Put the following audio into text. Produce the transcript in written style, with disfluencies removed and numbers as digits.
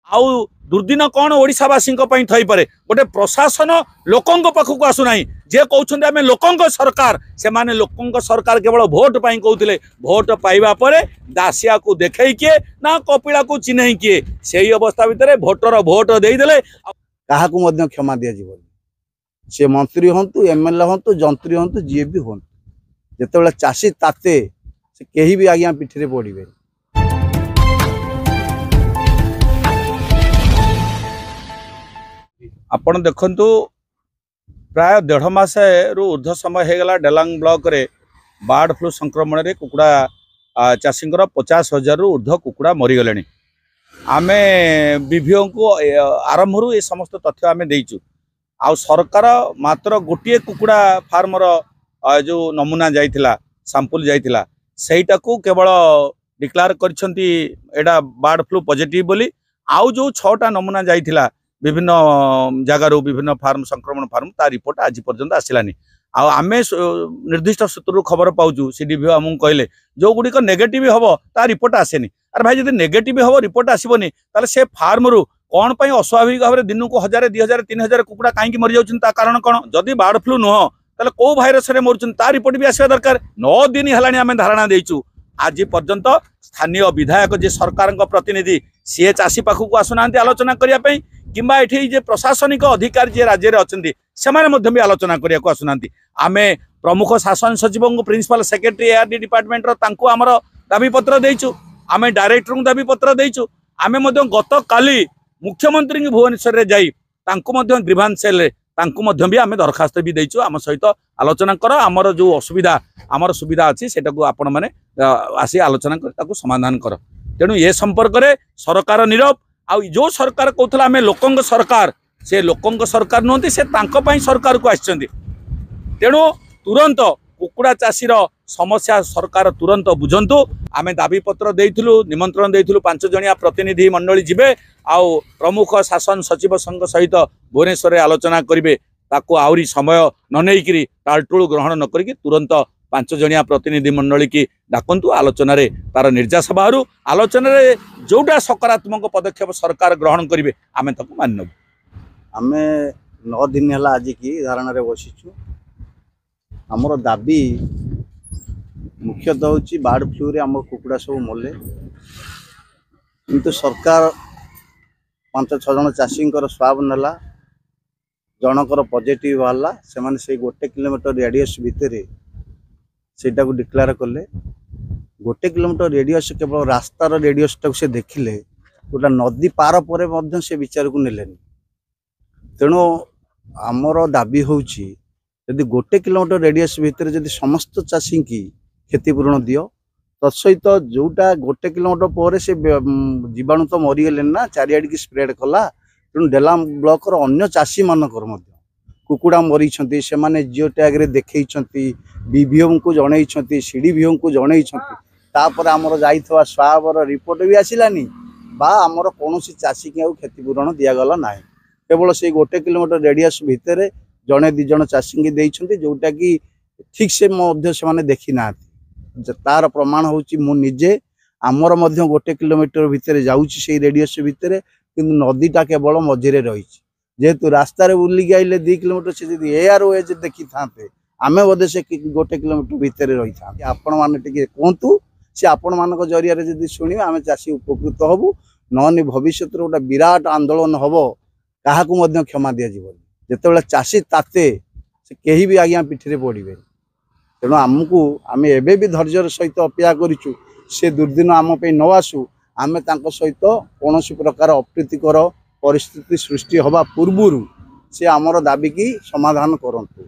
आउ दुर्दिन कौन ओडिशावासी थई पारे गोटे प्रशासन लोकों पाखक आसुना जे कहते आम लोकों सरकार से माने लोकों सरकार केवल भोट पाई कहते भोट पाइबा परे दासिया को देखई किए ना कपिला को चिन्ह किए से अवस्था भितर भोटर भोट देदेले क्या क्षमा दि सी मंत्री हूँ एमएलए हूँ जंत्री हूँ जी भी हूँ जिते चाषी ताते से कहीं भी आज्ञा पिठी पड़े आपण देखंतु प्राय 1.5 मास रु ऊर्ध्व समय होगला डेलांग ब्लॉक रे बार्ड फ्लू संक्रमण रे कुकुड़ा चाषी 50,000 रु ऊर्ध्व कुकुड़ा मरीगले आम विभीओ को आरंभ ये समस्त तथ्य आम देचु आ सरकार मात्र गोटे कुकुड़ा फार्मर जो नमूना जाइथिला सैंपल जाइथिला सेटा को केवल डिक्लेयर करछंती एडा बार्ड फ्लू पॉजिटिव बोली आउ जो 6टा नमूना जाइथिला विभिन्न जगार विभिन्न फार्म संक्रमण फार्म ता रिपोर्ट आज पर्यंत आसलानी आम निर्दिष्ट सूत्र खबर पाऊँ सीडीपीओ आमको कहले जो गुड़िक नेगेटिव हम ता रिपोर्ट आसेनी अरे भाई जब नेगेटिव हम रिपोर्ट आसबनी ताले से फार्म रु कौन पर अस्वाभाविक भाव में दिन को 1000 2000 3000 कुकुड़ा कहीं मरी जाऊँ कारण कौन जदि बार्ड फ्लू नुह ताले कौ भाइरस मरुन ता रिपोर्ट भी आसवा दरकार 9 दिन है आम धारणा देचु आज पर्यंत स्थानीय विधायक जे सरकार प्रतिनिधि सी चाषी पाखक आसुना आलोचना करने किंबा एठी जे प्रशासनिक अधिकारी जे राज्य में अच्छा से भी आलोचना करने को आसुना आम प्रमुख शासन सचिव प्रिंसिपल सेक्रेटरी एआरडी डिपार्टमेंट आमर दाबी पत्र देचु आम डायरेक्टर दाबी पत्र देचु आम गत काली मुख्यमंत्री भुवनेश्वर जाई ग्रीवांस सेल भी आम दरखास्त भी देचु आम सहित आलोचना कर आमर जो असुविधा आमर सुविधा अच्छी से आपण मैंने आसी आलोचना कर समाधान कर तेणु ये संपर्क में सरकार नीरव आ जो सरकार कहला आम लोकों सरकार से लोकों सरकार नुहति से सरकार को आसछन्ति तेणु तुरंत कुकुड़ा चाषीर समस्या सरकार तुरंत बुझंतु आम दाबी पत्र देइथिलु निमंत्रण देइथिलु 5 जणिया प्रतिनिधि मंडली जिबे आउ प्रमुख शासन सचिव संघ सहित भुवनेश्वर आलोचना करिवे ताको आउरी समय न नेइकरी टालटुल ग्रहण न करिकि तुरंत 5 जणिया प्रतिनिधि मंडली की डाकंतु आलोचना रे तार निर्यास बाहरु आलोचना रे जोटा सकारात्मक पदक्षेप सरकार ग्रहण करिवे आमे ताको मानब आमे 9 दिन हला आज की धारणा रे बसिछु हमर दाबी मुख्यतः होची बार्ड फ्लू रे हमर कुकुड़ा सब मले किंतु सरकार 5-6 जन चाषी स्वाब नेला जनकर पॉजिटिव बाहला से माने से 1 किलोमीटर रेडियस भितर सेटा को डिक्लेयर कले 1 किलोमीटर रेडियस केवल रास्तार रेडियस टाक से देखिले गोटा नदी पार पर से विचार को नेले तेणु आमर दाबी होची यदि 1 किलोमीटर रेडियस भितर यदि समस्त चाषी की क्षतिपूरण दियो तत्सहित जोटा 1 किलोमीटर पर से जीवाणु तो मरीगले ना चारिआड की स्प्रेड कला तेणु डेलाम ब्लॉक अन्य चाषी मानकर कुकुड़ा मरी से माने जिओ टैग रे देखई बीभीओ को जन सीडीभीओ को जन तापर आमर जाइथवा स्वाबर रिपोर्ट भी आसिलानी बा आमर कौन चाषी की क्षतिपूरण दिगला ना केवल से 1 किलोमीटर रेडियस भितर जड़े 2 जन चाषी की देइछंती जोटा कि ठीक से से देखी ना तार प्रमाण होची मु निजे आमर 1 किलोमीटर भितर जाउची से रेडियस भितर किंतु नदीटा केवल मझिरे रही जेहेतु रास्तार बुलिक आइले 2 किलोमीटर से जब एआर वेज देखी था आमे बोधे से 1 किलोमीटर भितर रही था आपण मैंने टे कहतु से आपण मान जरिया जब शुणे आम चाषी उपकृत हबू ननी भविष्य गोटे विराट आंदोलन हम क्या क्षमा दि जिते चाषी ताते से कहीं भी आज्ञा पिठी पड़े तेणु आमको आम एवं भी धैर्य सहित अपेक्षा करूँ से दुर्दिन आम न आसू आम सहित कौन प्रकार अप्रीतिकर परिस्थिति सृष्टि हवा पूर्व से आमर दाबी की समाधान करंतु।